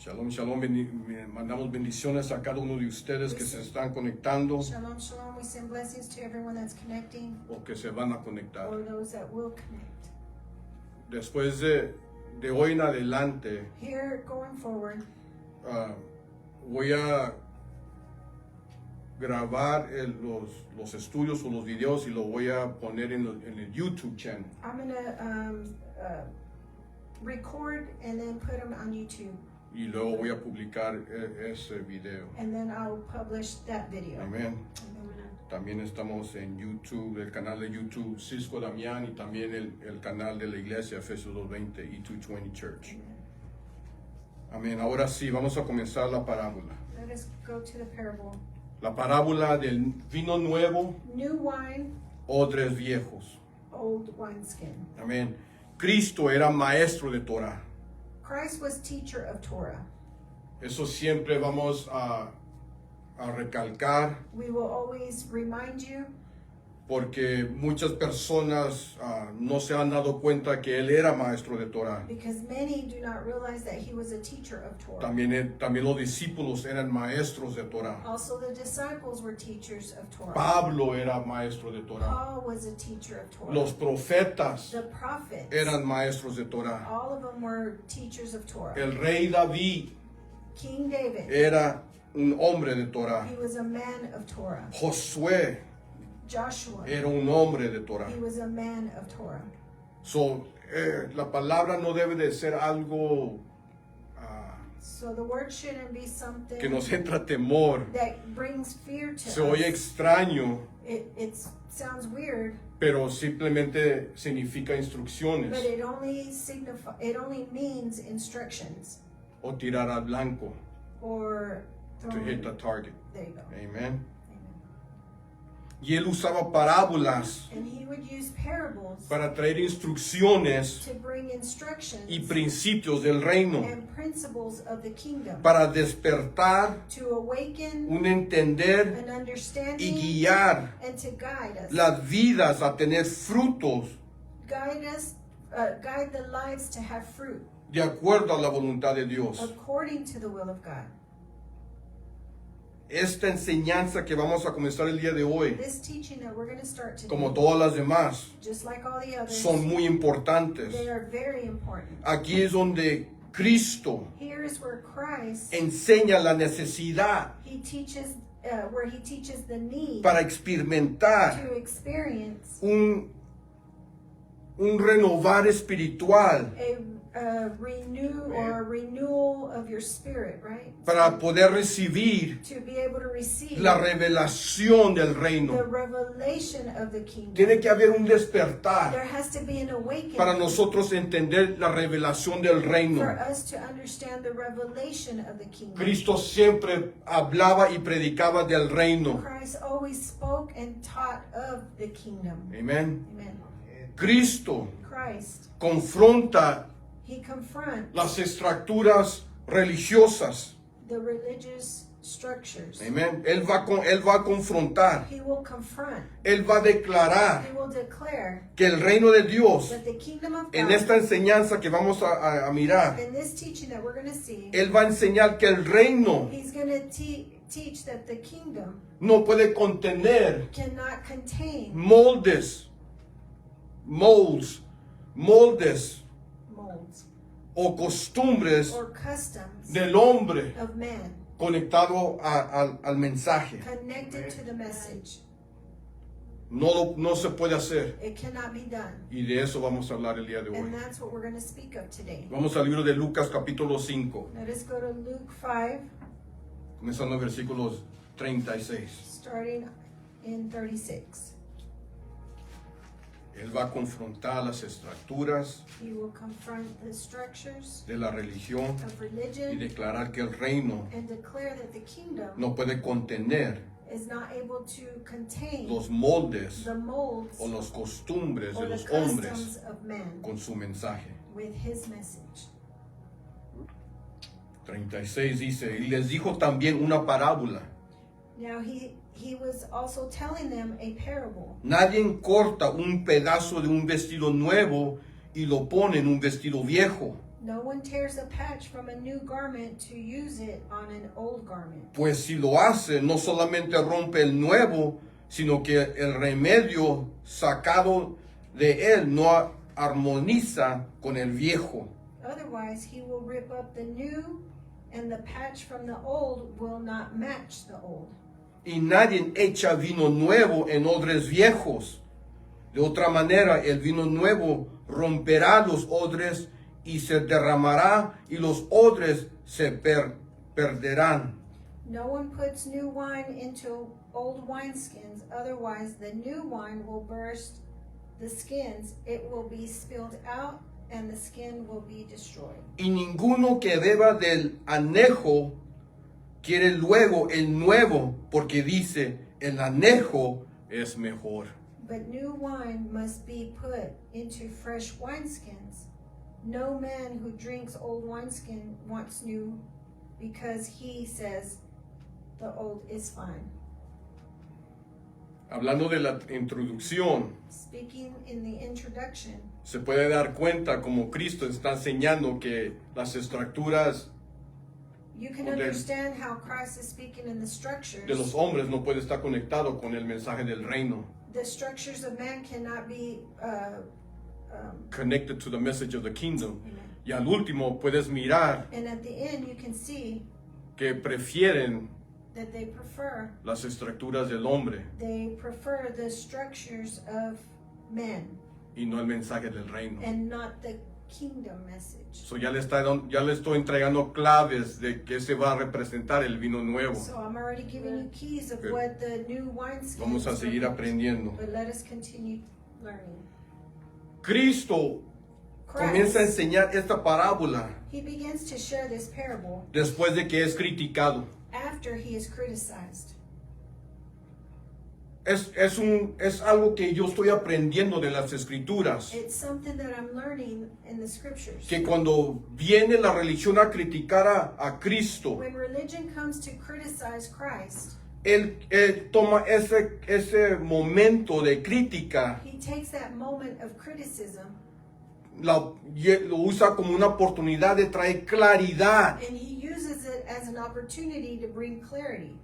Shalom, shalom. Mandamos bendiciones a cada uno de ustedes que se están conectando Shalom, shalom. We send blessings to everyone that's connecting o que se van a conectar. or those that will connect. Después de hoy en adelante, Here, going forward, voy a grabar los estudios o los videos y lo voy a poner en el YouTube channel. I'm going to record and then put them on YouTube. Y luego voy a publicar ese video. And then I'll publish that video. Amén. Amen. También estamos en YouTube, el canal de YouTube Cisco Damián y también el canal de la iglesia Efesios 2:20 y 220 Church. Amén. Ahora sí, vamos a comenzar la parábola. Let us go to the parable. La parábola del vino nuevo, New wine, odres viejos. old wineskin. Amén. Cristo era maestro de Torah. Christ was teacher of Torah. Eso siempre vamos a recalcar We will always remind you porque muchas personas no se han dado cuenta que él era maestro de Torah. because many do not realize that he was a teacher of Torah. También los discípulos eran maestros de Torah. Also, the disciples were teachers of Torah. Pablo era maestro de Torah. Paul was a teacher of Torah. Los profetas The prophets, eran maestros de Torah. all of them were teachers of Torah. El rey David King David, era un hombre de Torah. he was a man of Torah. Josué Joshua, era un hombre de Torah. he was a man of Torah. So, la palabra no debe de ser algo So the word shouldn't be something que nos entra temor. that brings fear to Se oye us. extraño, It sounds weird, pero simplemente significa but instrucciones it only means instructions o tirar al blanco, or to hit the target. There you go. Amen. Amen. Y él usaba parábolas And he would use parables para traer instrucciones to bring instructions y principios del reino, and principles of the kingdom para despertar, to awaken un entender an y understanding guiar and to guide us, las vidas a tener frutos guide the lives to have fruit de acuerdo a la voluntad de Dios. according to the will of God. Esta enseñanza que vamos a comenzar el día de hoy, This teaching that we're going to start today, como todas las demás, just like all the others, son muy importantes. they are very important. Aquí es donde Cristo Here is where Christ, enseña la necesidad he teaches the need para experimentar to experience un renovar espiritual, a renewal of your spirit, right? para poder recibir To be able to receive la revelación del the reino. revelation of the kingdom. Tiene que haber un There despertar has to be an awakening para nosotros entender la revelación del reino. for us to understand the revelation of the kingdom. Cristo siempre hablaba y predicaba del reino. Christ always spoke and taught of the kingdom. Amén. Amen. Cristo Christ, confronta he confronts las estructuras religiosas. the religious structures. Amén. Él va a confrontar. He will confront, Él va a declarar he will declare que el reino de Dios, that the kingdom of en God, esta enseñanza que vamos a mirar, in this teaching that we're going to see, Él va a enseñar que el reino he's going to teach that the kingdom no puede contener cannot contain moldes molds o costumbres or customs del hombre of man conectado al mensaje. connected to the message. No se puede hacer. It cannot be done. Y de eso vamos a hablar el día de hoy. And that's what we're going to speak of today. Vamos al libro de Lucas capítulo 5, Let us go to Luke 5, comenzando en versículos 36. starting in 36. Él va a confrontar las estructuras He will confront the structures de la religión of y religion declarar que el reino and declare that the kingdom no puede contener is not able to contain los moldes the molds o las costumbres de or the los customs hombres of man con su mensaje. with his message. 36 dice, y les dijo también una parábola. Now he was also telling them a parable. Nadie corta un pedazo de un vestido nuevo y lo pone en un vestido viejo. No one tears a patch from a new garment to use it on an old garment. Pues si lo hace, no solamente rompe el nuevo, sino que el remedio sacado de él no armoniza con el viejo. Otherwise, he will rip up the new, and the patch from the old will not match the old. Y nadie echa vino nuevo en odres viejos. De otra manera, el vino nuevo romperá los odres y se derramará y los odres se perderán. No one puts new wine into old wineskins, otherwise the new wine will burst the skins, it will be spilled out, and the skin will be destroyed. Y ninguno que beba del anejo quiere luego el nuevo, porque dice, el anejo es mejor. But new wine must be put into fresh wineskins. No man who drinks old wineskin wants new, because he says the old is fine. Hablando de la introducción, Speaking in the introduction, se puede dar cuenta como Cristo está enseñando que las estructuras you can Del- understand how Christ is speaking in the structures. de los hombres no puede estar conectado con el mensaje del reino, The structures of man cannot be connected to the message of the kingdom. Y al último puedes mirar and at the end you can see que prefieren that they prefer las estructuras del hombre the structures of men y no el mensaje del reino. and not the kingdom message. So ya le estoy entregando claves de que se va a representar el vino nuevo. So I'm already giving you keys of Good. what the new wineskin Vamos a is seguir represent. aprendiendo. But let us continue learning. Cristo comienza a Christ, enseñar esta parábola he begins to share this parable después de que es criticado. after he is criticized. Es algo que yo estoy aprendiendo de las escrituras. It's something that I'm learning in the scriptures. Que cuando viene la religión a criticar a Cristo, When religion comes to criticize Christ, él toma ese momento de crítica, he takes that moment of criticism lo usa como una oportunidad de traer claridad and he uses it as an opportunity to bring clarity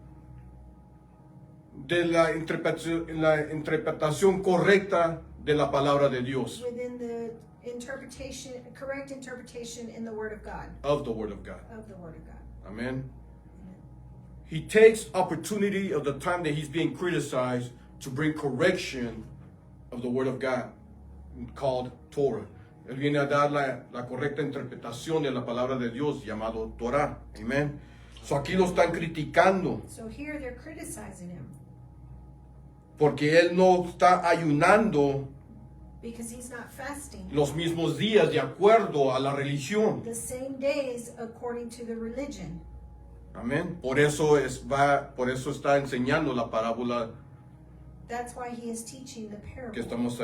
de la interpretación correcta de la palabra de Dios, within the correct interpretation in the Word of God, of the Word of God. of the Word of God. Amen. He takes opportunity of the time that he's being criticized to bring correction of the Word of God, called Torah. Él viene a dar la correcta interpretación de la palabra de Dios, llamado Torah. Amen. So aquí lo están criticando So here they're criticizing him porque él no está ayunando because he's not fasting los mismos días de acuerdo a la religión. the same days according to the religion. Amén. Por eso está enseñando la parábola That's why he is teaching the que parable estamos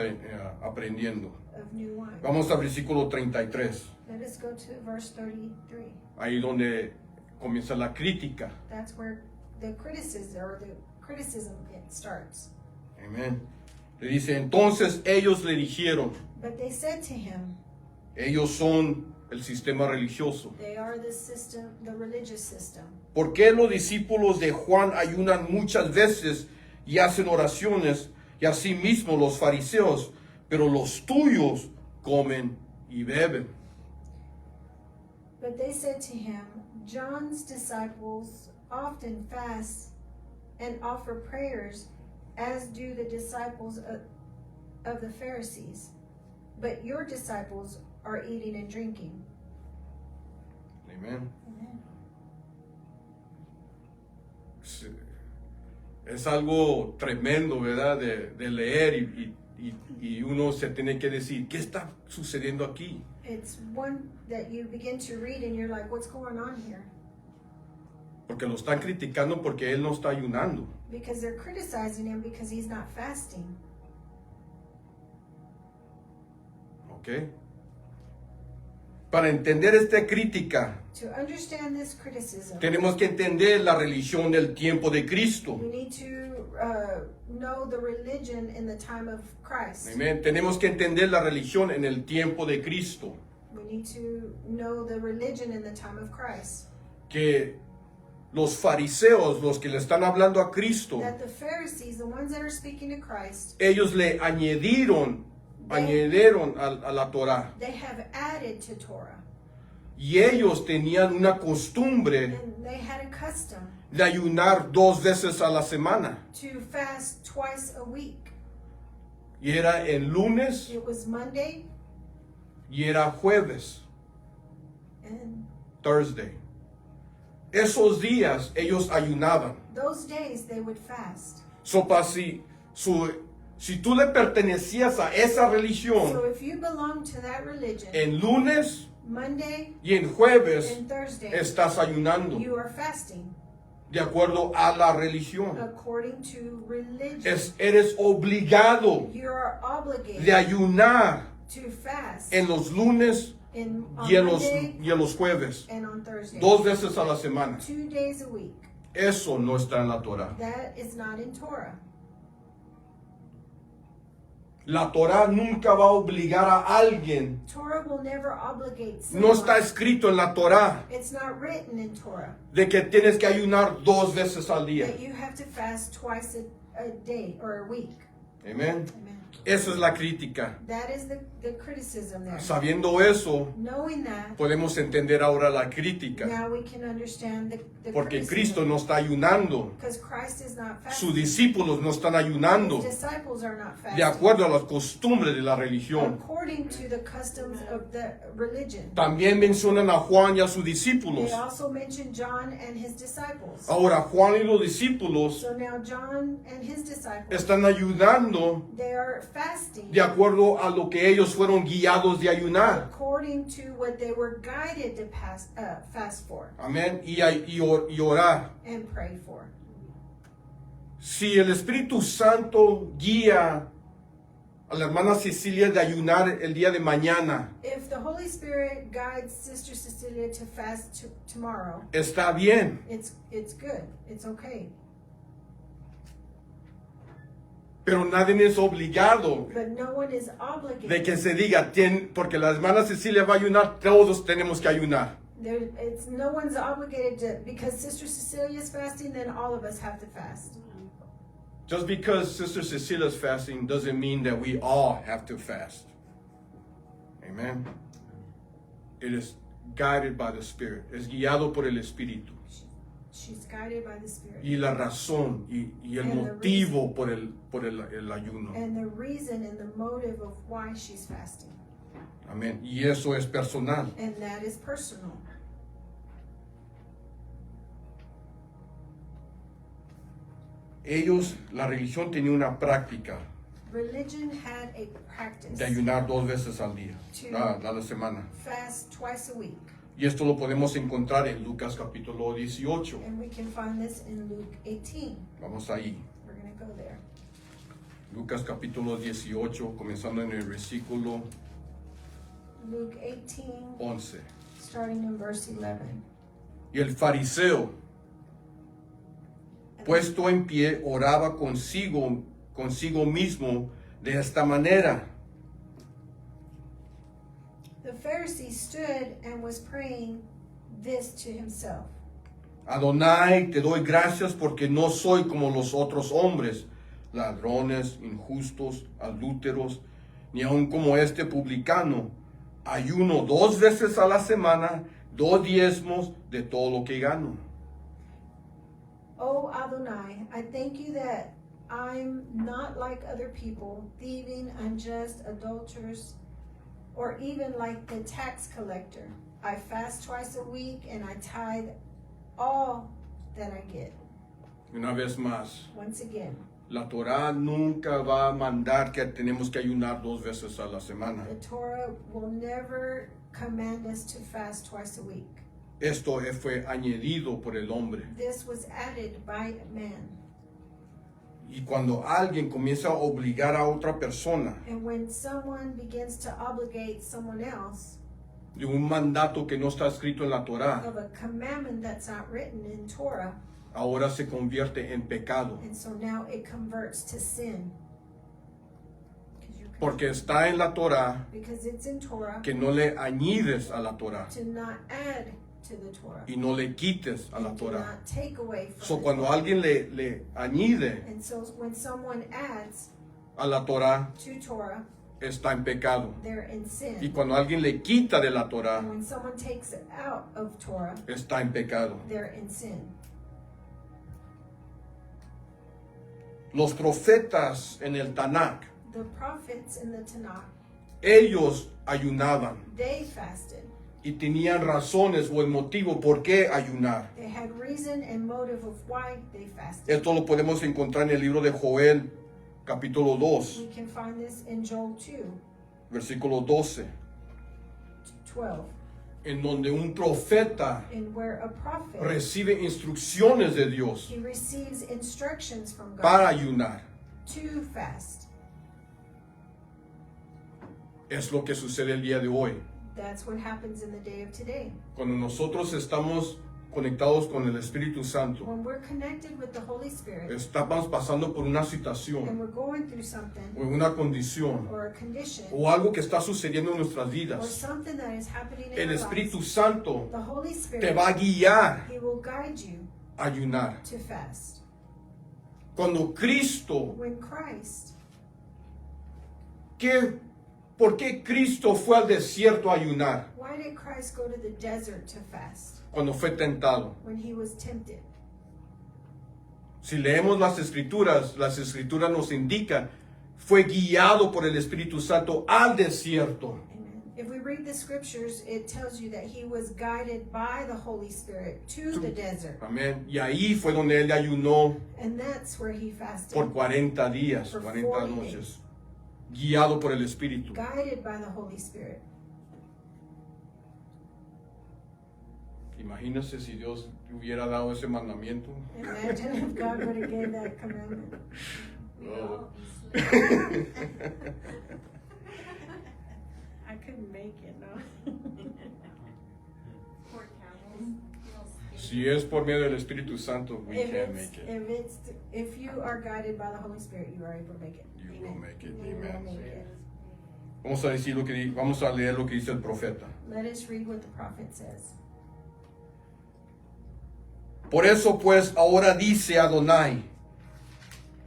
aprendiendo. of new wine. Vamos al versículo 33, Let us go to verse 33. ahí donde comienza la crítica. That's where the criticism starts. Amén. Le dice, entonces ellos le dijeron, But they said to him, ellos son el sistema religioso. they are the system, the religious system. ¿Por qué los discípulos de Juan ayunan muchas veces y hacen oraciones, y asimismo los fariseos, pero los tuyos comen y beben? But they said to him, John's disciples often fast and offer prayers, as do the disciples of the Pharisees. But your disciples are eating and drinking. Amén. Es algo tremendo, ¿verdad? De leer y uno se tiene que decir, ¿qué está sucediendo aquí? It's one that you begin to read and you're like, what's going on here? Porque lo están criticando porque él no está ayunando. Because they're criticizing him because he's not fasting. ¿Ok? Para entender esta crítica, To understand this criticism, tenemos que entender la religión del tiempo de Cristo. we need to know the religion in the time of Christ. Amén. Tenemos que entender la religión en el tiempo de Cristo. We need to know the religion in the time of Christ. Que los fariseos, los que le están hablando a Cristo, That the Pharisees, the ones that are speaking to Christ, ellos le añadieron a la Torah. they have added to Torah. Y ellos tenían una costumbre And they had a custom de ayunar 2 veces a la semana. to fast twice a week. Y era el lunes It was Monday y era jueves, and Thursday. Esos días ellos ayunaban. those days they would fast. Si tú le pertenecías a esa So religión, if you belong to that religion, en lunes Monday y en jueves and Thursday, estás ayunando you are fasting de acuerdo a la religión. according to religion. Eres obligado You are de obligated ayunar to fast en los lunes on y en Monday los jueves, and on Thursday. 2 veces a la semana. 2 days a week. Eso no está en la Torah. That is not in Torah. La Torah nunca va a obligar a alguien. Torah will never obligate No someone. está escrito en la Torah It's not written in Torah de que tienes que ayunar 2 veces al día. that you have to fast twice a day or a week. Amén. Amen. Esa es la crítica. That is the criticism there. Sabiendo eso, Knowing that, podemos entender ahora la crítica. now we can understand the Porque criticism. Cristo no está ayunando. Because Christ is not Sus fasting. discípulos no están ayunando His disciples are not fasting. de acuerdo a las costumbres de la religión. According to the customs of the religion. También mencionan a Juan y a sus discípulos. They also mention John and his disciples. Ahora, Juan y los discípulos So now John and his disciples, están ayudando they are fasting de acuerdo a lo que ellos fueron guiados de ayunar. according to what they were guided to fast for Amén. Y orar. and pray for. Si el Espíritu Santo guía a la hermana Cecilia de ayunar el día de mañana, If the Holy Spirit guides Sister Cecilia to fast tomorrow, está bien. it's good. It's okay. Pero nadie es obligado But no one is de obligated. que se diga, porque la hermana Cecilia va a ayunar, todos tenemos que ayunar. No one's obligated to, because Sister Cecilia is fasting, then all of us have to fast. Just because Sister Cecilia is fasting doesn't mean that we all have to fast. Amen. It is guided by the Spirit. Es guiado por el Espíritu. She's guided by the Spirit. Y la razón y el And the motivo por el ayuno. And the reason and the motive of why she's fasting. Amén. Y eso es personal. And that is personal. La religión tenía una práctica Religion had a practice de ayunar 2 veces al día, to a la semana. fast twice a week. Y esto lo podemos encontrar en Lucas capítulo 18. And we can find this in Luke 18. Vamos ahí. We're going to go there. Lucas capítulo 18, comenzando en el versículo Luke 18, 11. starting in verse 11. Y el fariseo, puesto en pie, oraba consigo mismo de esta manera. The Pharisee stood and was praying this to himself. Adonai, te doy gracias porque no soy como los otros hombres, ladrones, injustos, adúlteros, ni aun como este publicano. Ayuno 2 veces a la semana, 2 diezmos de todo lo que gano. Oh Adonai, I thank you that I'm not like other people, thieving, unjust, adulterers, or even like the tax collector. I fast twice a week and I tithe all that I get. Una vez más, Once again, la Torah nunca va a mandar que tenemos que ayunar 2 veces a la semana. the Torah will never command us to fast twice a week. Esto fue añadido por el hombre. This was added by man. Y cuando alguien comienza a obligar a otra persona And when someone begins to obligate someone else de un mandato que no está escrito en la Torah, of a commandment that's not written in Torah, ahora se convierte en pecado. and so now it converts to sin. Could you Porque está en la Torah because it's in Torah que no le añides a la Torah to not add to the Torah y no le quites a la and do Torah. not take away from So the cuando Torah. alguien le añide And so when someone adds a la Torah, to Torah, está en pecado. they're in Y sin. cuando alguien le quita de la Torah, And when someone takes it out of Torah, está en pecado. they're in sin. Los profetas en el Tanakh, The prophets in the Tanakh, ellos ayunaban they fasted. y tenían razones o el motivo por qué ayunar. They had reason and motive of why they fasted. Esto lo podemos encontrar en el libro de Joel, capítulo 2, We can find this in Joel 2, versículo 12, 12, en donde un profeta in where a prophet, recibe instrucciones de Dios he receives instructions from para God ayunar. to fast. Es lo que sucede el día de hoy. That's what happens in the day of today. Cuando nosotros estamos conectados con el Espíritu Santo, When we're connected with the Holy Spirit estamos pasando por una and situación we're going through something o una condición or a condition o algo que está sucediendo en nuestras or vidas, something that is happening in el our Espíritu lives, Santo the Holy te Spirit, va a guiar he will guide you a ayunar. to fast. Cuando Cristo, When Christ, ¿por qué Cristo fue al desierto a ayunar why did Christ go to the desert to fast cuando fue tentado? when he was tempted? Si leemos las escrituras nos indican, fue guiado por el Espíritu Santo al desierto. Amen. If we read the scriptures, it tells you that he was guided by the Holy Spirit to the desert. Amén. Y ahí fue donde él ayunó And that's where he fasted. por 40 días, For 40 40 noches, guiado por el Espíritu. Guided by the Holy Spirit. Imagínese si Dios hubiera dado ese mandamiento. Imagine if God would have given that commandment. Oh. I couldn't make it, no. Poor camels. Si es por medio del Espíritu Santo, we If can it's, make it. if you are guided by the Holy Spirit, you are able to make it. You will make it. You will Amen. make it. Vamos a leer lo que dice el profeta. Let us read what the prophet says. Por eso pues ahora dice Adonai,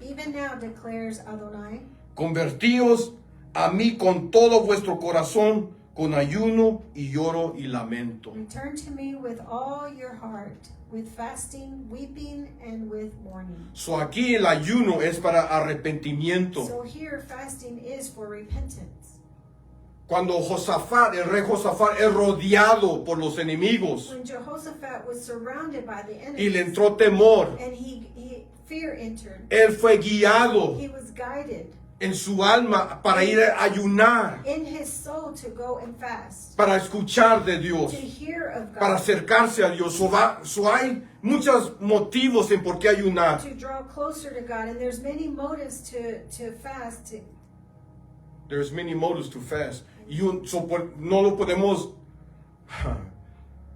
Even now declares Adonai, convertíos a mí con todo vuestro corazón, con ayuno y lloro y lamento. return to me with all your heart, with fasting, weeping, and with mourning. So aquí el ayuno es para arrepentimiento. So here fasting is for repentance. Cuando Josafat, el rey Josafat, es rodeado por los enemigos When Jehoshaphat was surrounded by the y le enemies, entró temor, and fear entered, él fue guiado he was guided en su alma para ir a ayunar, in his soul to go and fast, para escuchar de Dios, to hear of para God, acercarse a Dios. So hay muchos motivos en por qué ayunar. to draw closer to God. And there's many motives to fast. There's many motives to fast. No lo podemos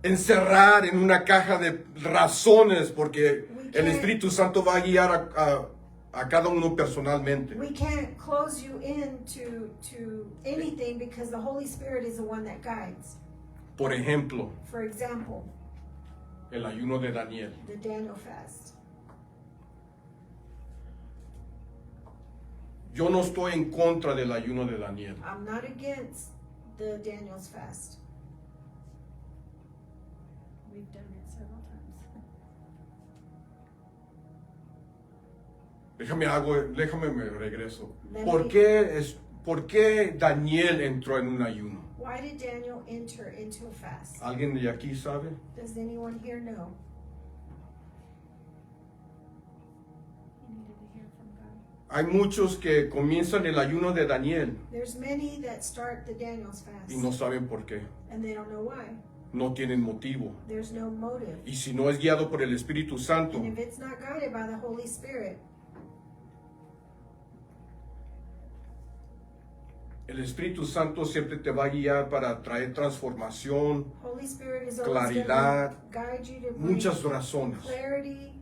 encerrar en una caja de razones porque el Espíritu Santo va a guiar a cada uno personalmente. We can't close you in to anything because the Holy Spirit is the one that guides. Por ejemplo, For example, el ayuno de Daniel. the Daniel fast. Yo no estoy en contra del ayuno de Daniel. I'm not against the Daniel's fast. We've done it several times. Déjame me regreso. ¿Por qué Daniel entró en un ayuno? Why did Daniel enter into a fast? ¿Alguien de aquí sabe? Does anyone here know? He needed to hear from God. Hay muchos que comienzan el ayuno de Daniel There's many that start the Daniel's fast y no saben por qué. and they don't know why. No tienen motivo. There's no motive. Y si no es guiado por el Espíritu Santo, And if it's not guided by the Holy Spirit, el Espíritu Santo siempre te va a guiar para traer transformación, Holy Spirit is always going claridad, to guide you to bring muchas razones, clarity,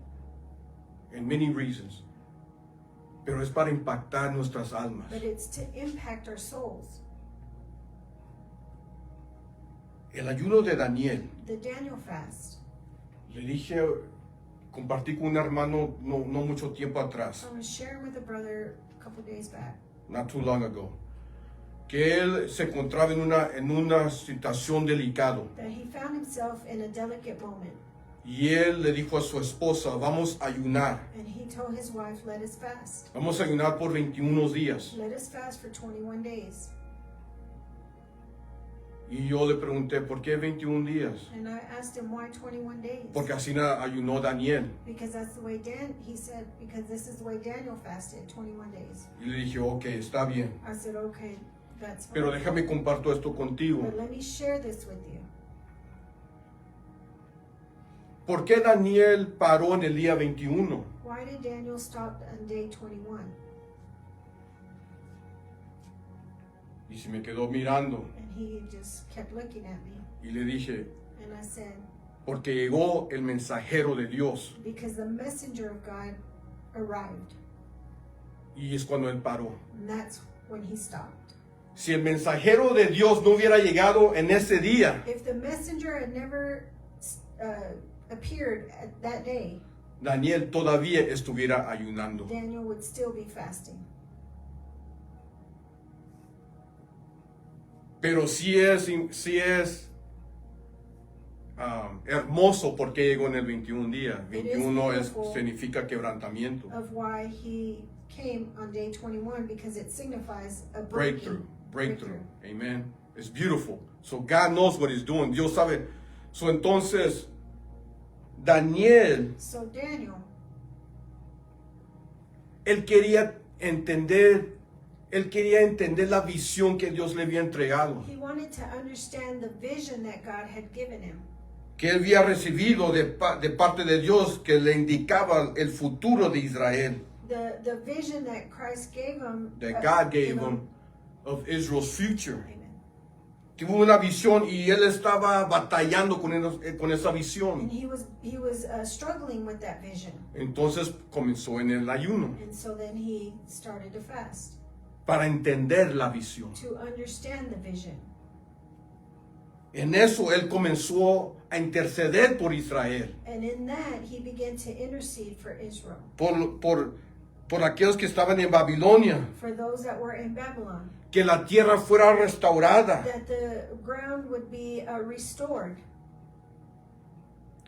and many reasons. pero es para impactar nuestras almas. but it's to impact our souls. El ayuno de Daniel, The Daniel fast. le dije, compartí con un hermano no mucho tiempo atrás, I was sharing with a brother a couple days back not too long ago, que él se encontraba en una situación delicada. that he found himself in a delicate moment, Y él le dijo a su esposa, vamos a ayunar. and he told his wife, let us fast. Vamos a ayunar por 21 días. Let us fast for 21 days. Y yo le pregunté, ¿por qué 21 días? And I asked him why 21 days. Porque así ayunó Daniel. Because that's the way he said, because this is the way Daniel fasted, 21 days. Y le dije, ok, está bien. I said, okay, that's fine. Pero déjame comparto esto contigo. But let me share this with you. ¿Por qué Daniel paró en el día 21? Why did Daniel stop on day 21? Y se me quedó mirando. And he just kept looking at me. Y le dije, And I said, porque llegó el mensajero de Dios. because the messenger of God arrived. Y es cuando él paró. And that's when he stopped. Si el mensajero de Dios no hubiera llegado en ese día, If the messenger had never appeared at that day, Daniel todavía estuviera ayunando. Daniel would still be fasting. Pero sí es hermoso porque llegó en el 21 día. It is 21 beautiful. significa quebrantamiento, Of why he came on day 21, because it signifies a breakthrough. breakthrough. Amen. It's beautiful. So God knows what he's doing. Dios sabe. So entonces, Daniel, So Daniel, él quería entender la visión que Dios le había entregado, he wanted to understand the vision that God had given him, que él había recibido de parte de Dios, que le indicaba el futuro de Israel, the vision that Christ gave him, that God you gave know. him of Israel's future. Amen. Tuvo una visión y él estaba batallando con esa And visión. he was struggling with that vision, Entonces comenzó en el ayuno and so then he started to fast para entender la visión. to understand the vision. En eso él comenzó a interceder por Israel, And in that, he began to intercede for Israel, por aquellos que estaban en Babilonia, for those that were in Babylon, que la tierra fuera restaurada, that the ground would be restored,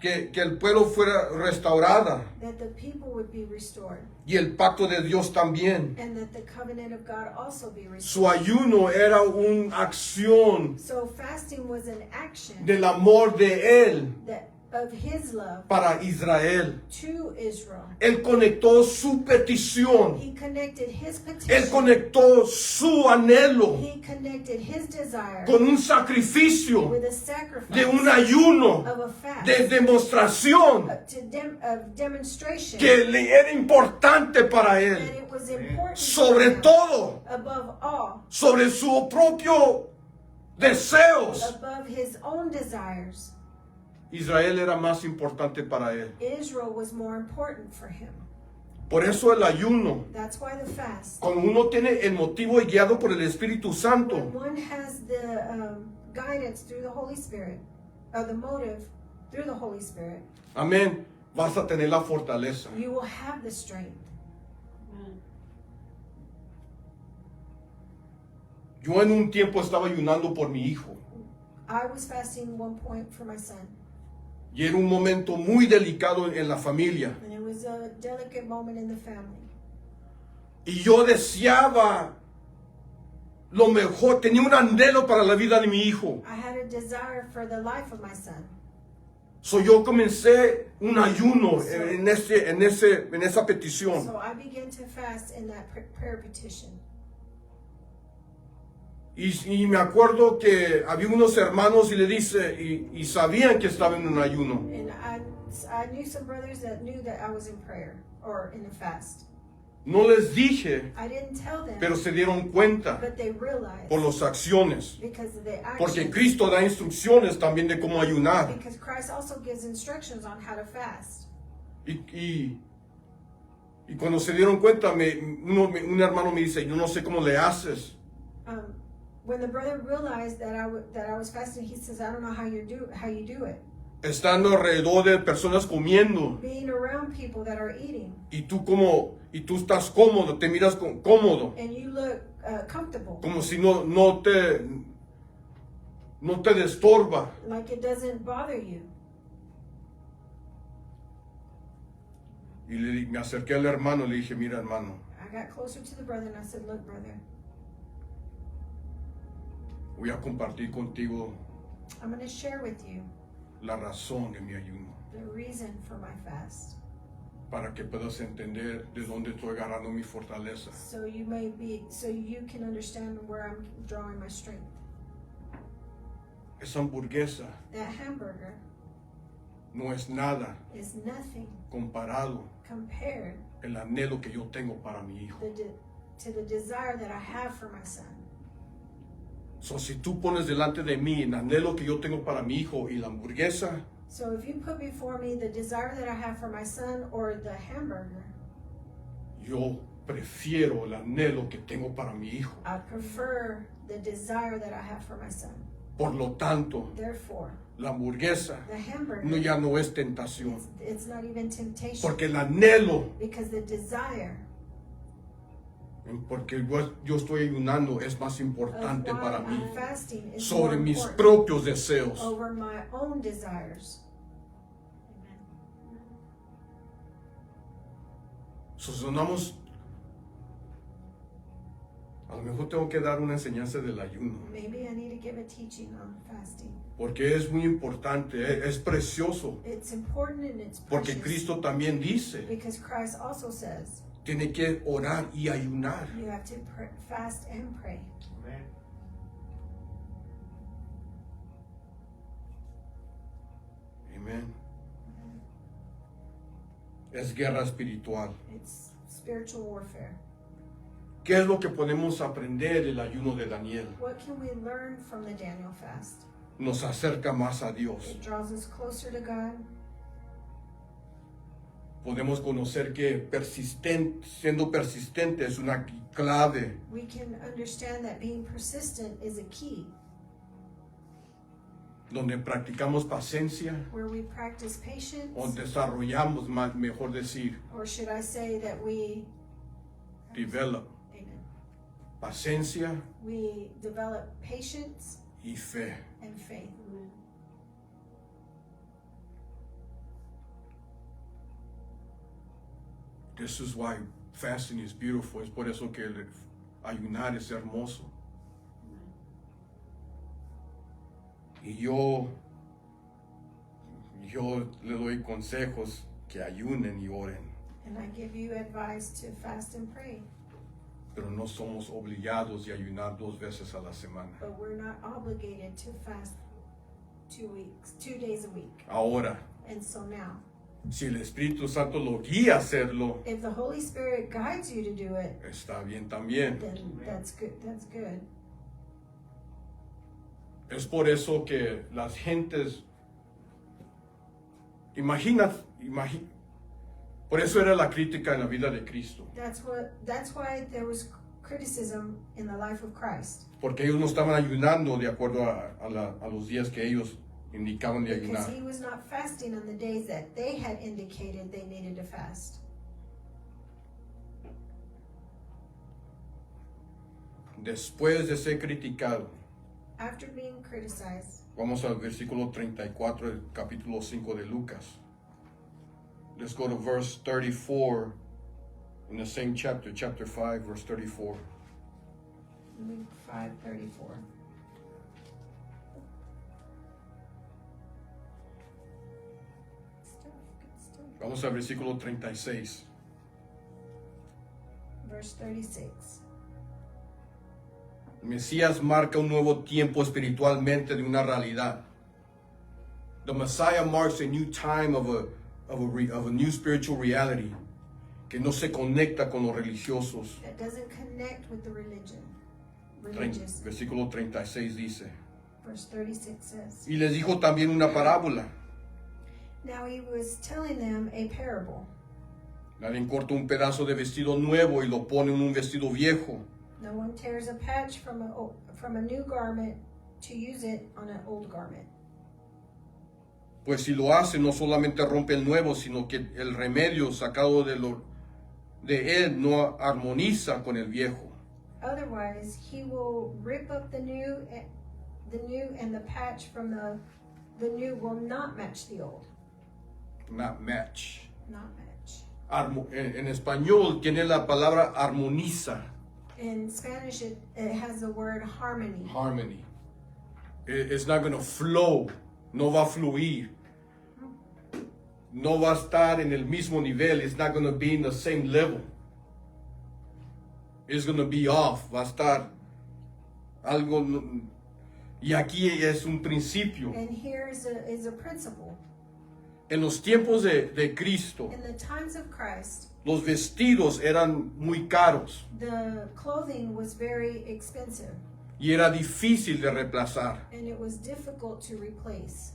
que el pueblo fuera restaurada that the people would be restored, y el pacto de Dios también. and that the covenant of God also be Su restored. ayuno era una acción So fasting was an action del amor de él that of his love para Israel. to Israel. Él conectó su petición, He connected his él petition, conectó su anhelo he connected his desire con un sacrificio with a sacrifice de un ayuno of a fast, de demostración of demonstration, que le era importante para that él, it was important sobre for him, todo above all, sobre su propio deseos. above his own desires. Israel era más importante para él. Israel was more important for him. Por eso el ayuno, That's why the fast, cuando uno tiene el motivo y guiado por el Espíritu when Santo, one has the guidance through the Holy Spirit, or the motive through the Holy Spirit, amén, vas a tener la fortaleza. you will have the strength. Yo en un tiempo estaba ayunando por mi hijo I was fasting one point for my son, y era un momento muy delicado en la familia. and it was a delicate moment in the family. Y yo deseaba lo mejor, tenía un anhelo para la vida de mi hijo. I had a desire for the life of my son. So yo comencé un ayuno en esa petición. So I began to fast in that prayer petition. Y me acuerdo que había unos hermanos y le dice, y sabían que estaba en un ayuno. And I knew some brothers that knew that I was in prayer or in a fast. No les dije, I didn't tell them, pero se dieron cuenta but they realized por las acciones. because of the Porque actions. Cristo da instrucciones también de cómo ayunar. Because Christ also gives instructions on how to fast. Y Y cuando se dieron cuenta, un hermano me dice, yo no sé cómo le haces. When the brother realized that I was fasting, he says, I don't know how you do it. Estando alrededor de personas comiendo. Being around people that are eating. Y tú estás cómodo, te miras cómodo. And you look comfortable. Como si no te destorba. Like it doesn't bother you. Y me acerqué al hermano y le dije, mira hermano. I got closer to the brother and I said, look brother. Voy a compartir contigo I'm going to share with you la razón de mi ayuno. the reason for my fast. Para que puedas entender de dónde estoy agarrando mi fortaleza. So you can understand where I'm drawing my strength. Esa hamburguesa That hamburger no es nada is nothing comparado compared el anhelo que yo tengo para mi hijo. to the desire that I have for my son. So, si tú pones delante de mí el anhelo que yo tengo para mi hijo y la hamburguesa, So if you put before me the desire that I have for my son or the hamburger, yo prefiero el anhelo que tengo para mi hijo. I prefer the desire that I have for my son. Por lo tanto, Therefore, la hamburguesa the hamburger, ya no es tentación. it's not even temptation. Porque el anhelo, Because the desire porque yo estoy ayunando, es más of importante why para mí I'm fasting is sobre more mis important propios deseos. over my own desires. Sonamos. A lo mejor tengo que dar una enseñanza del ayuno. Maybe I need to give a teaching on fasting. Porque es muy importante, es precioso. It's important and it's Porque precious. Cristo también dice, Because Christ also says tiene que orar y ayunar. you have to fast and pray. Amén. Es guerra espiritual. It's spiritual warfare. ¿Qué es lo que podemos aprender del ayuno de Daniel? What can we learn from the Daniel fast? Nos acerca más a Dios. It draws us closer to God. Podemos conocer que siendo persistente es una clave. We can understand that being persistent is a key. Donde practicamos paciencia, Where we practice patience, o desarrollamos, mejor decir, or should I say that we develop amen, paciencia we develop patience y fe. and faith. This is why fasting is beautiful. Es por eso que el ayunar es hermoso. Y yo le doy consejos que ayunen y oren, And I give you advice to fast and pray, pero no somos obligados de ayunar 2 veces a la semana. but we're not obligated to fast 2 days a week. Ahora, And so now, si el Espíritu Santo lo guía a hacerlo, if the Holy Spirit guides you to do it, está bien también. then that's good. That's good. Es por eso que las gentes, imagina, por eso era la crítica en la vida de Cristo, That's why there was criticism in the life of Christ. porque ellos no estaban ayunando de acuerdo a los días que ellos indicaban de Because ayunar. he was not fasting on the days that they had indicated they needed to fast. Después de ser criticado, After being criticized, vamos al versículo 34 del capítulo 5 de Lucas. Let's go to verse 34 in the same chapter, chapter 5, verse 34. Luke 5:34. Good stuff. Vamos al versículo 36. Verse 36. El Mesías marca un nuevo tiempo espiritualmente de una realidad. The Messiah marks a new time of a new spiritual reality que no se conecta con los religiosos. That doesn't connect with the religious. Versículo 36 dice, Verse 36 says, y les dijo también una parábola. now he was telling them a parable. Nadie corta un pedazo de vestido nuevo y lo pone en un vestido viejo. No one tears a patch from a new garment to use it on an old garment. Pues si lo hace, no solamente rompe el nuevo, sino que el remedio sacado de él no armoniza con el viejo. Otherwise, he will rip up the new, and the patch from the new will not match the old. Not match. Not match. En español tiene la palabra armoniza. In Spanish, it has the word harmony. Harmony. It's not going to flow. No va a fluir. No va a estar en el mismo nivel. It's not going to be in the same level. It's going to be off. Va a estar algo. Y aquí es un principio. And here is a principle. En los tiempos de Cristo, In the times of Christ, los vestidos eran muy caros the clothing was very expensive, y era difícil de reemplazar. and it was difficult to replace.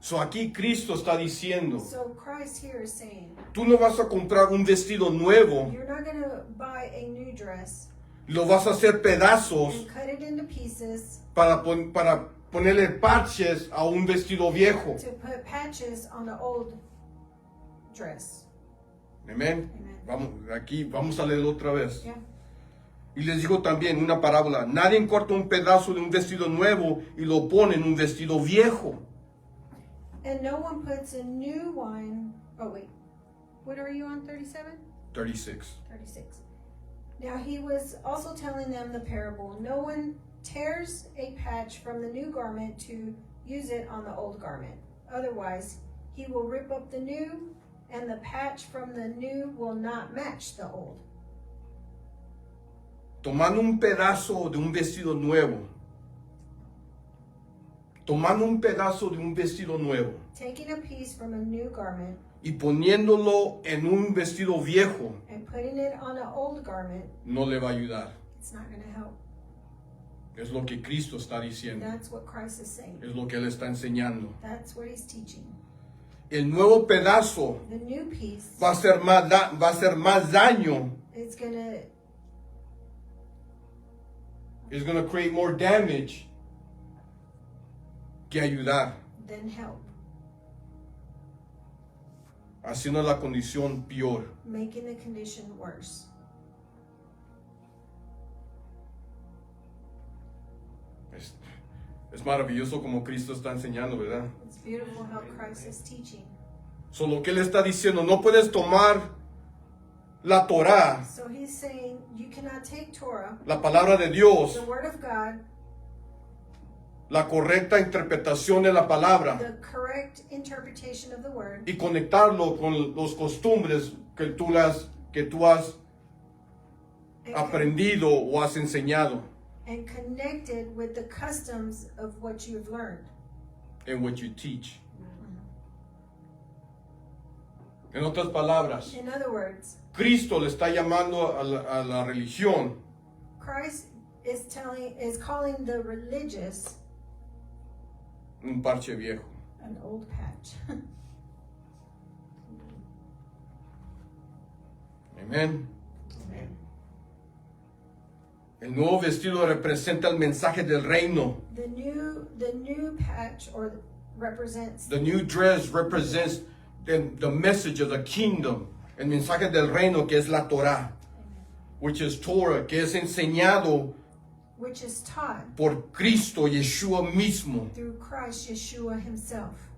So aquí Cristo está diciendo, So Christ here is saying, tú no vas a comprar un vestido nuevo, you're not going to buy a new dress lo vas a hacer pedazos and cut it into pieces para ponerle parches a un vestido viejo. to put patches on the old dress. Amén. Amen. Vamos a leerlo otra vez. Yeah. Y les digo también una parábola. Nadie corta un pedazo de un vestido nuevo y lo pone en un vestido viejo. And no one puts a new wine. Oh, wait. What are you on, 37? 36. 36. Now he was also telling them the parable. No one tears a patch from the new garment to use it on the old garment. Otherwise, he will rip up the new, and the patch from the new will not match the old. Tomando un pedazo de un vestido nuevo. Tomando un pedazo de un vestido nuevo Taking a piece from a new garment y poniéndolo en un vestido viejo and putting it on an old garment, no le va a ayudar. it's not going to help. Es lo que Cristo está diciendo. That's what Christ is saying. Es lo que Él está enseñando. That's what he's teaching. El nuevo pedazo The new piece va a hacer más daño. is going to It's going to create more damage que ayudar, then help, haciendo la condición peor. making the condition worse. Es maravilloso como Cristo está enseñando, ¿verdad? It's beautiful how Christ is teaching. So, lo que Él está diciendo, no puedes tomar la Torá, So he's saying you cannot take Torah, la palabra de Dios, the Word of God, la correcta interpretación de la palabra the correct interpretation of the Word, y conectarlo con los costumbres que tú has and, aprendido o has enseñado and connected with the customs of what you've learned. en what you teach. En otras palabras, In other words, Cristo le está llamando a la religión Christ is calling the religious un parche viejo. an old patch. Amén. El nuevo vestido representa el mensaje del reino. The new patch represents The new dress represents the message of the kingdom. El mensaje del reino, que es la Torah, which is Torah, que es enseñado which is taught por Cristo Yeshua mismo. through Christ Yeshua himself.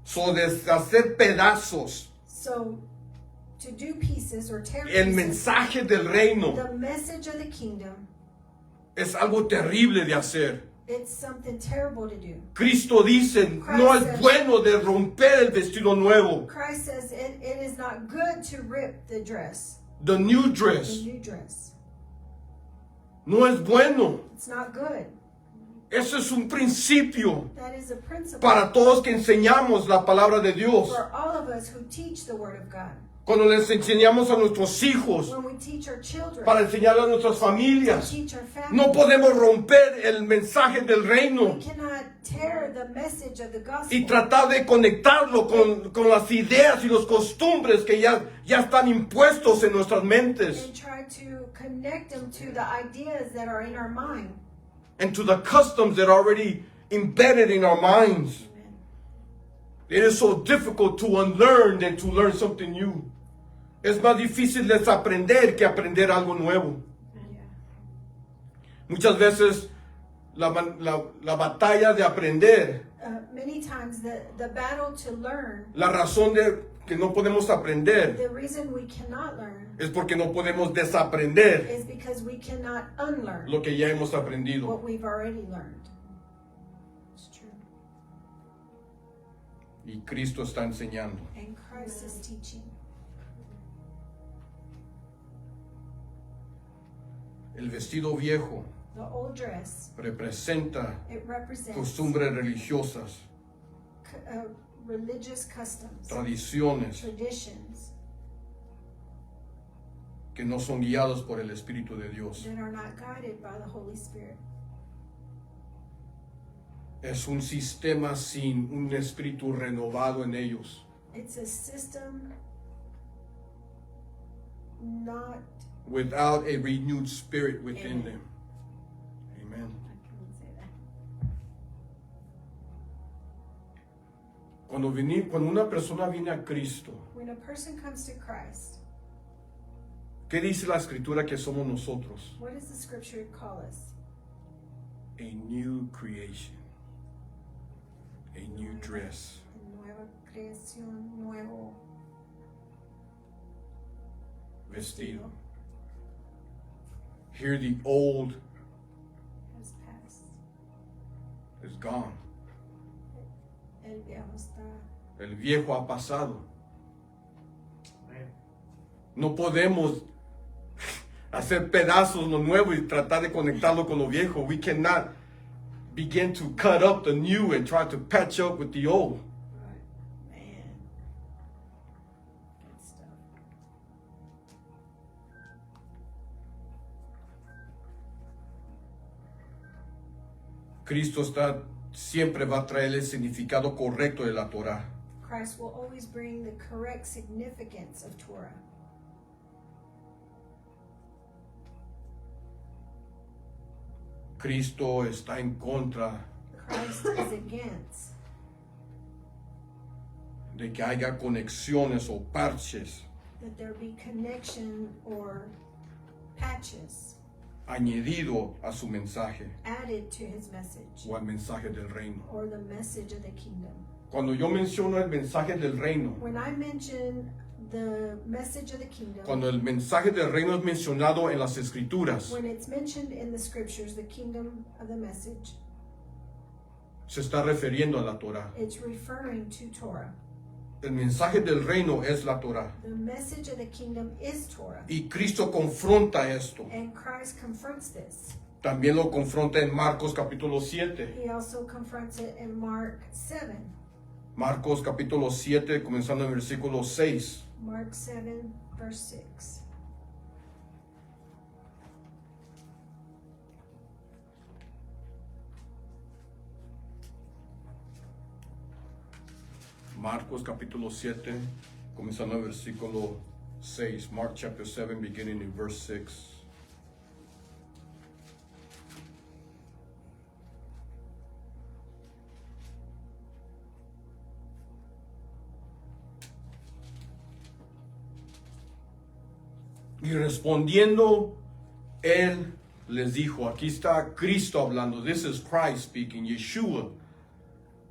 So, deshacer pedazos So to do pieces or tear el pieces, mensaje del reino the message of the kingdom, es algo terrible de hacer. it's something terrible to do. Cristo dice, no es bueno de romper el vestido nuevo, Christ says it is not good to rip the dress, the new the dress. new dress. No es bueno. It's not good. Eso es un principio That is a principle para todos que enseñamos la palabra de Dios. for all of us who teach the Word of God. Cuando les enseñamos a nuestros hijos, When we teach our children, para enseñar a nuestras familias, teach our family, no podemos romper el mensaje del reino. we cannot tear the message of the gospel. Y tratar de conectarlo con las ideas y las costumbres que ya están impuestos en nuestras mentes. And try to connect them to the ideas that are in our mind. And to the customs that are already embedded in our minds. Amen. It is so difficult to unlearn than to learn something new. Es más difícil desaprender que aprender algo nuevo. Yeah. Muchas veces la batalla de aprender, Many times the battle to learn, la razón de que no podemos aprender the reason we cannot learn es porque no podemos desaprender is because we cannot unlearn lo que ya hemos aprendido. what we've already learned. It's true. Y Cristo está enseñando. And Christ is teaching. El vestido viejo The old dress, representa it represents costumbres religiosas, religious customs, tradiciones traditions que no son guiados por el Espíritu de Dios. that are not guided by the Holy Spirit. Es un sistema sin un espíritu renovado en ellos. It's a system not, Without a renewed spirit within Amen. them. Amen. I can't say that. Cuando una persona viene a Cristo, When a person comes to Christ, ¿qué dice la Escritura que somos nosotros? what does the scripture call us? A new creation. A new dress. Nueva creación, nuevo Vestido. Here the old has passed. is gone. El viejo está. El viejo ha pasado. No podemos hacer pedazos lo nuevo y tratar de conectarlo con lo viejo. We cannot begin to cut up the new and try to patch up with the old. Right. Man. Good stuff. Cristo siempre va a traer el significado correcto de la Torah. Christ will always bring the correct significance of Torah. Cristo está en contra Christ is against de que haya conexiones o parches that there be connection or patches añadido a su mensaje added to his message o al mensaje del reino. or the message of the kingdom. Cuando yo menciono el mensaje del reino, When I mention the message of the kingdom, cuando el mensaje del reino es mencionado en las Escrituras, when it's mentioned in the scriptures, the kingdom of the message, se está refiriendo a la Torah. it's referring to Torah. El mensaje del reino es la Torah. The message of the kingdom is Torah. Y Cristo confronta esto. And Christ confronts this. También lo confronta en Marcos capítulo 7. He also confronts it in Mark 7. Marcos capítulo 7, comenzando en versículo 6. Mark 7, verse 6. Marcos capítulo 7, comenzando en versículo 6. Mark chapter 7, beginning in verse 6. Y respondiendo, él les dijo, aquí está Cristo hablando. This is Christ speaking. Yeshua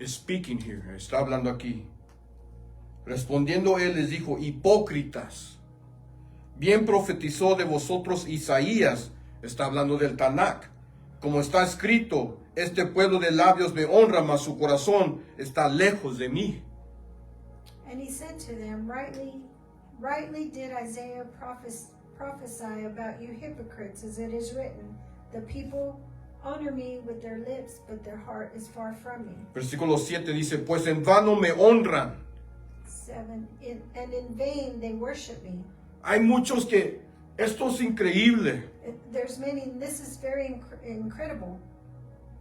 is speaking here. Está hablando aquí. Respondiendo él les dijo, hipócritas, bien profetizó de vosotros Isaías, está hablando del Tanakh, como está escrito, este pueblo de labios me honra, mas su corazón está lejos de mí. And he said to them, Rightly did Isaiah prophesy about you hypocrites, as it is written, the people honor me with their lips, but their heart is far from me. Versículo 7 dice, pues en vano me honran. 7, and in vain they worship me. Hay muchos que, esto es increíble. There's many, this is very incredible.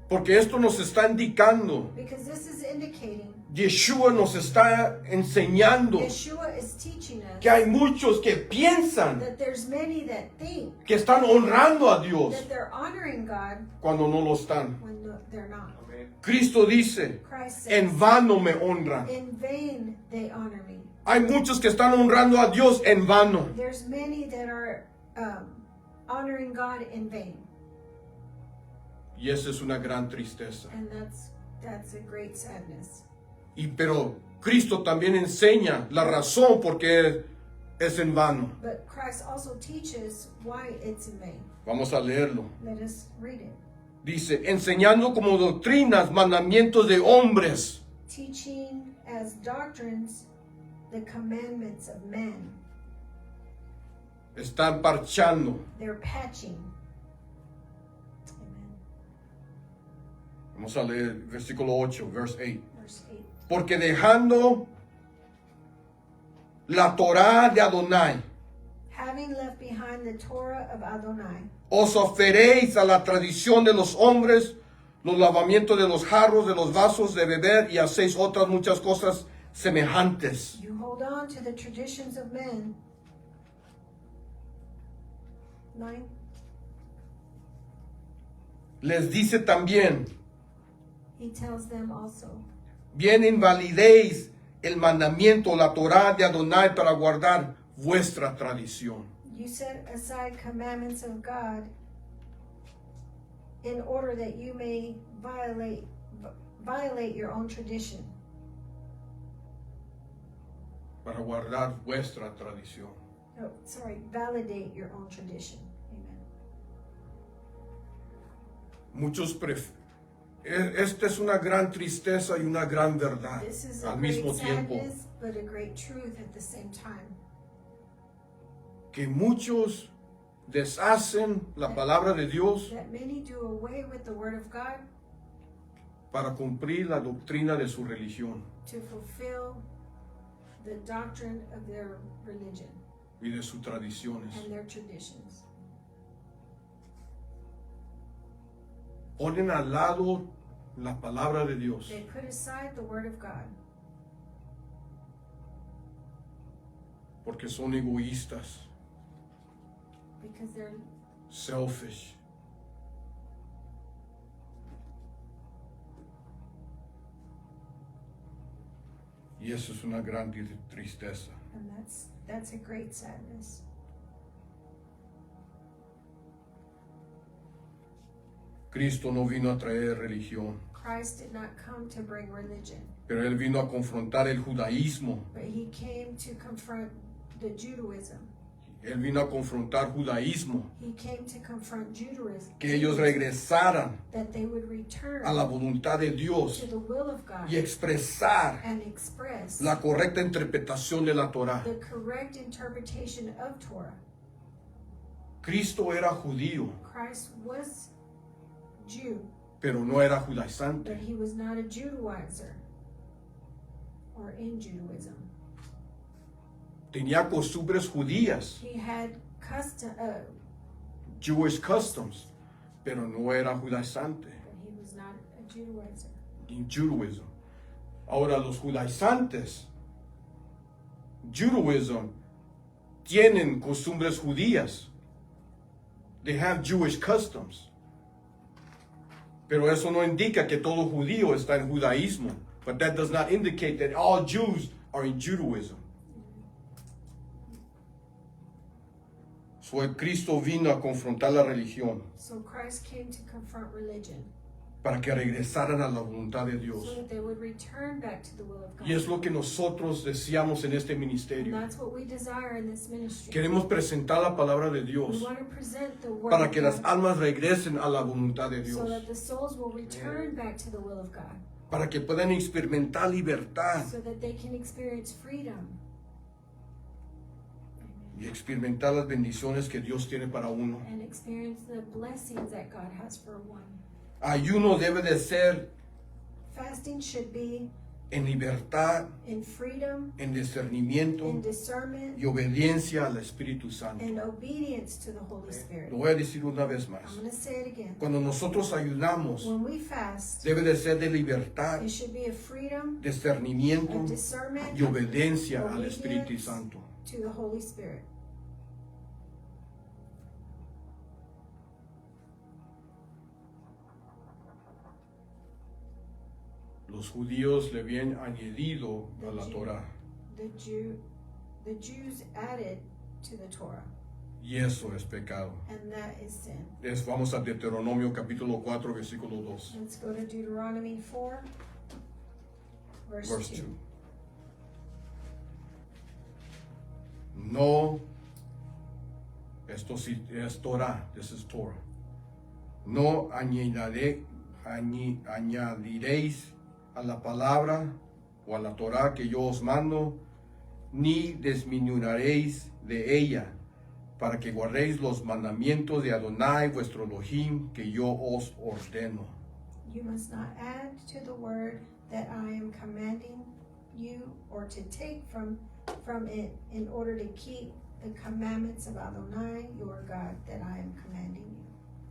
Porque esto nos está indicando, Because this is indicating, Yeshua nos está enseñando Yeshua is teaching us que hay muchos que piensan that there's many that think que están honrando a Dios that they're honoring God cuando no lo están. when they're not. Cristo dice, Christ en says, vano me honran. in vain they honor me. Hay muchos que están honrando a Dios en vano. There's many that are honoring God in vain. Y esa es una gran tristeza. And that's a great sadness. Pero Cristo también enseña la razón por qué es en vano. But Christ also teaches why it's in vain. Vamos a leerlo. Let us read it. Dice, enseñando como doctrinas, mandamientos de hombres. Teaching as doctrines the commandments of men. Están parchando. They're patching. Amen. Vamos a leer versículo 8, verse 8. Verse 8. Porque dejando la Torá de Adonai, Having left behind the Torah of Adonai, os oferéis a la tradición de los hombres, los lavamientos de los jarros, de los vasos de beber, y hacéis otras muchas cosas semejantes. you hold on to the traditions of men. 9. Les dice también, He tells them also, bien invalidéis el mandamiento, la Torá de Adonai, para guardar vuestra tradición. you set aside commandments of God in order that you may violate your own tradition. Para guardar vuestra tradición. Oh, sorry, validate your own tradition. Amen. Muchos esta es una gran tristeza y una gran verdad This is a al great mismo tiempo. sadness, but a great truth at the same time. Que muchos deshacen la palabra de Dios That many do away with the word of God para cumplir la doctrina de su religión to fulfill the doctrine of their religion y de sus tradiciones. and their traditions. Ponen al lado la palabra de Dios They put aside the word of God porque son egoístas, because they're selfish. Y eso es una gran tristeza. and that's a great sadness. Cristo no vino a traer religión, Christ did not come to bring religion, pero Él vino a confrontar el judaísmo. but he came to confront the Judaism. Él vino a confrontar judaísmo, He came to confront Judaism, que ellos regresaran that they would return a la voluntad de Dios to the will of God y expresar and express la correcta interpretación de la Torá. the correct interpretation of Torah. Cristo era judío, Christ was Jew, pero no era but judaizante. he was not a Judaizer or in Judaism. Tenía costumbres judías, He had Jewish customs, pero no era judaizante but he was not a Judaizer. en Judaism. Ahora los judaizantes, Judaism, tienen costumbres judías. They have Jewish customs. Pero eso no indica que todo judío está en judaísmo. But that does not indicate that all Jews are in Judaism. So Cristo vino a confrontar la religión So Christ came to confront religion para que regresaran a la voluntad de so Dios. that they would return back to the will of God. Y es lo que nosotros deseamos en este And ministerio. that's what we desire in this ministry. Queremos presentar la palabra de We Dios want to present the word para of que las God almas regresen a la voluntad de so Dios. that the souls will return back to the will of God, Para que puedan experimentar libertad so that they can experience freedom y experimentar las bendiciones que Dios tiene para uno. and experience the blessings that God has for one. Ayuno debe de ser Fasting should be en libertad, in freedom, en discernimiento in discernment, y obediencia al Espíritu Santo. and obedience to the Holy Spirit. Lo voy a decir una vez más. I'm going to say it again. Cuando nosotros ayunamos, When we fast, debe de ser de libertad, it should be a freedom, discernimiento a discernment, y obediencia al obedience Espíritu Santo. to the Holy Spirit. Los judíos le habían añadido a la Torah The Jews added to the Torah, y eso es pecado. and that is sin. Vamos a Deuteronomio capítulo 4 versículo 2. Let's go to Deuteronomy 4, verse Verse 2. 2. No, esto sí es Torah, this is Torah. No añadiréis a la palabra o a la Torah que yo os mando, ni disminuiréis de ella, para que guardéis los mandamientos de Adonai vuestro Elohim que yo os ordeno. You must not add to the word that I am commanding you, or to take from it, in order to keep the commandments of Adonai your God that I am commanding you.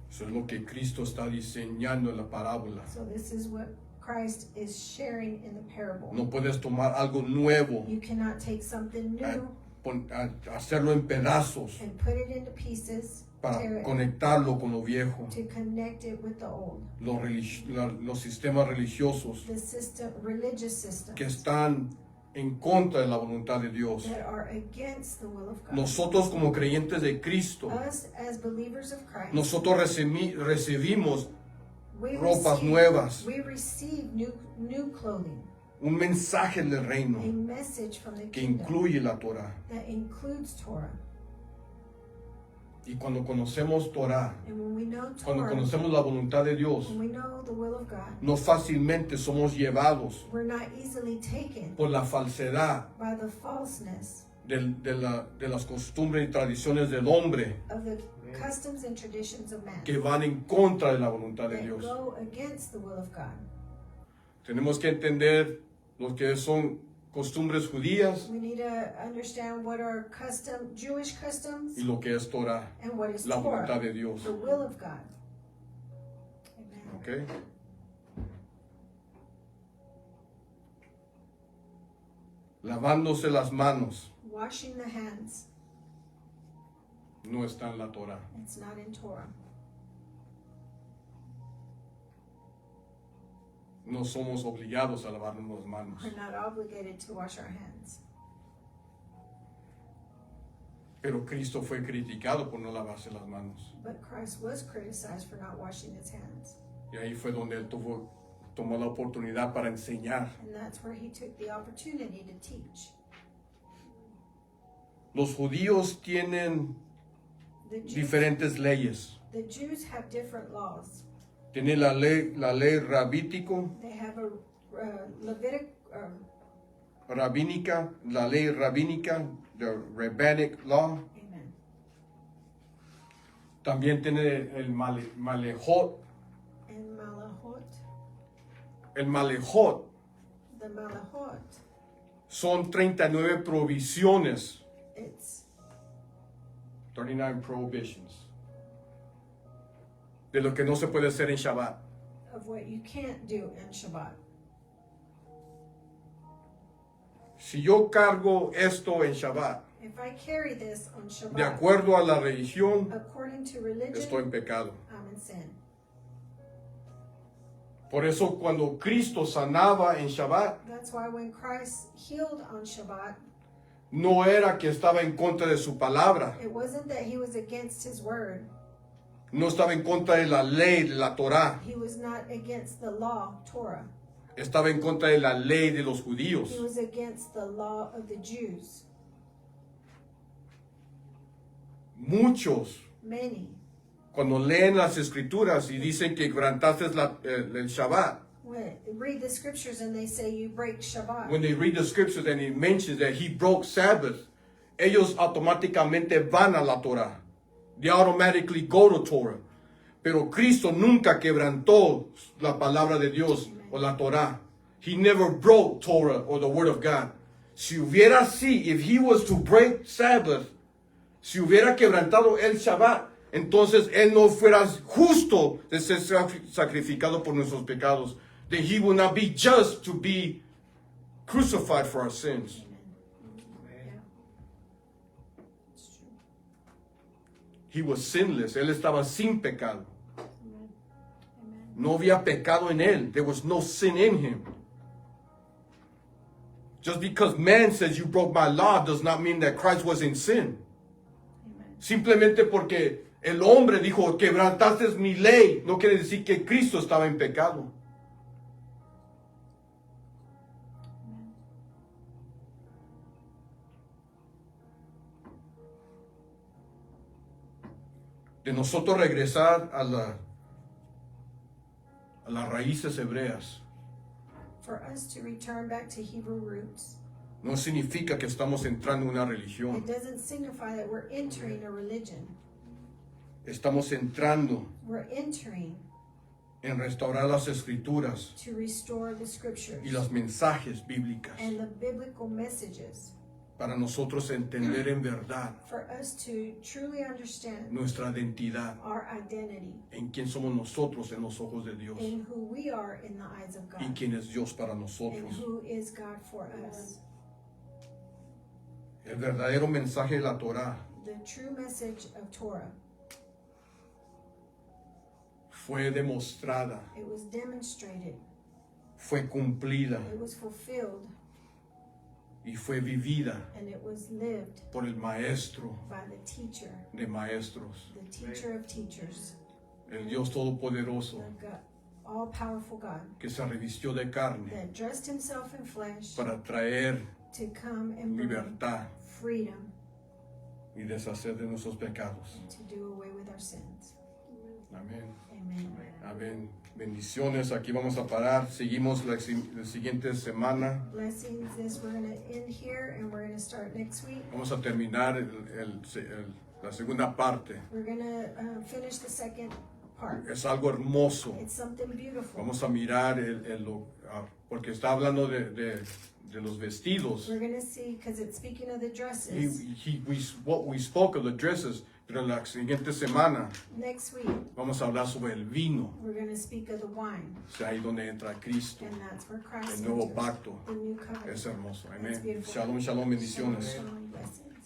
Eso es lo que Cristo está diseñando en la parábola. So this is what Christ is sharing in the parable. No puedes tomar algo nuevo, You cannot take something new hacerlo en pedazos and put it into pieces, para tear it, conectarlo con lo viejo. to connect it with the old. Los sistemas religiosos The system, religious systems que están en contra de la voluntad de Dios. that are against the will of God. Nosotros como creyentes de Cristo, Us as believers of Christ, nosotros recibimos we ropas nuevas, we receive new clothing, un mensaje del a reino message from the que kingdom incluye la Torah. that includes Torah. Y cuando conocemos Torah, And when we know cuando Torah, conocemos la voluntad de Dios, when we know the will of God, no fácilmente somos llevados we're not easily taken por la falsedad by the falseness de las costumbres y tradiciones del hombre of the customs and traditions of man que van en contra de la voluntad de that Dios. go against the will of God. Tenemos que entender lo que son costumbres judías We need to understand what are Jewish customs y lo que es Torah, and what is la voluntad Torah, de Dios. the will of God. Amen. ¿Ok? Lavándose las manos Washing the hands, no está en la Torah. it's not in Torah. No somos obligados a lavarnos las manos. We're not obligated to wash our hands. Pero Cristo fue criticado por no lavarse las manos. But Christ was criticized for not washing his hands. Y ahí fue donde él tomó la oportunidad para enseñar. And that's where he took the opportunity to teach. Los judíos tienen diferentes leyes. The Jews have different laws. Tienen la ley rabítico, They have a Levitic, rabínica, la ley rabínica, the rabbinic law. amen. También tiene el malejot. And Malachot, El malejot the Malachot, son 39 prohibiciones, it's 39 prohibitions, de lo que no se puede hacer en Shabbat. of what you can't do in Shabbat. Si yo cargo esto en Shabbat, If I carry this on de Shabbat, acuerdo a la religión, according to religion, estoy en pecado. I'm in sin. Por eso cuando Cristo sanaba en Shabbat, That's why when Christ healed on Shabbat, no era que estaba en contra de su palabra, it wasn't that he was against his word. no estaba en contra de la ley, de la Torah, He was not against the law, Torah. estaba en contra de la ley de los He judíos. was against the law of the Jews. Muchos, Many, cuando leen las escrituras y dicen que quebrantaste el Shabbat, when read the scriptures and they say you break Shabbat, when they read the scriptures and it mentions that he broke Sabbath, ellos automáticamente van a la Torah. They automatically go to Torah. Pero Cristo nunca quebrantó la palabra de Dios o la Torah. He never broke Torah or the Word of God. Si hubiera así, if he was to break Sabbath, si hubiera quebrantado el Shabbat, entonces él no fuera justo de ser sacrificado por nuestros pecados. Then he will not be just to be crucified for our sins. Yeah. It's true. He was sinless. Él estaba sin pecado. Amen. Amen. No había pecado en él. There was no sin in him. Just because man says you broke my law does not mean that Christ was in sin. Amen. Simplemente porque el hombre dijo, quebrantaste mi ley, no quiere decir que Cristo estaba en pecado. De nosotros regresar a las raíces hebreas For us to return back to Hebrew roots, no significa que estamos entrando en una religión. it doesn't signify that we're entering a religion. Estamos entrando We're entering en restaurar las escrituras to restore the scriptures y los mensajes bíblicos and the biblical messages para nosotros entender en verdad for us to truly understand nuestra identidad, our identity en quién somos nosotros en los ojos de Dios in who we are in the eyes of y God quién es Dios para and nosotros. who is God for us. El verdadero mensaje de la Torá The true message of Torah, fue demostrada, it was demonstrated, fue cumplida it was fulfilled, y fue vivida and it was lived por el maestro by the teacher, de maestros, the teacher of teachers, el Dios todopoderoso the God, all-powerful God que se revistió de carne that dressed himself in flesh para traer to come and bring libertad freedom y deshacer de nuestros pecados. and to do away with our sins. Amén. Amen. Amén. Bendiciones. Aquí vamos a parar. Seguimos la siguiente semana. Blessings. This we're going to end here and we're going to start next week. Vamos a terminar la segunda parte. We're going to finish the second part. Es algo hermoso. It's something beautiful. Vamos a mirar porque está hablando de los vestidos. We're going to see, because it's speaking of the dresses. We spoke of the dresses, pero en la siguiente semana Next week, vamos a hablar sobre el vino. we're going to speak of the wine. O sea, ahí donde entra Cristo. And that's where Christ El nuevo enters, pacto. the new covenant. Es hermoso. It's Amén. beautiful. Shalom, shalom, bendiciones. Shalom, blessings.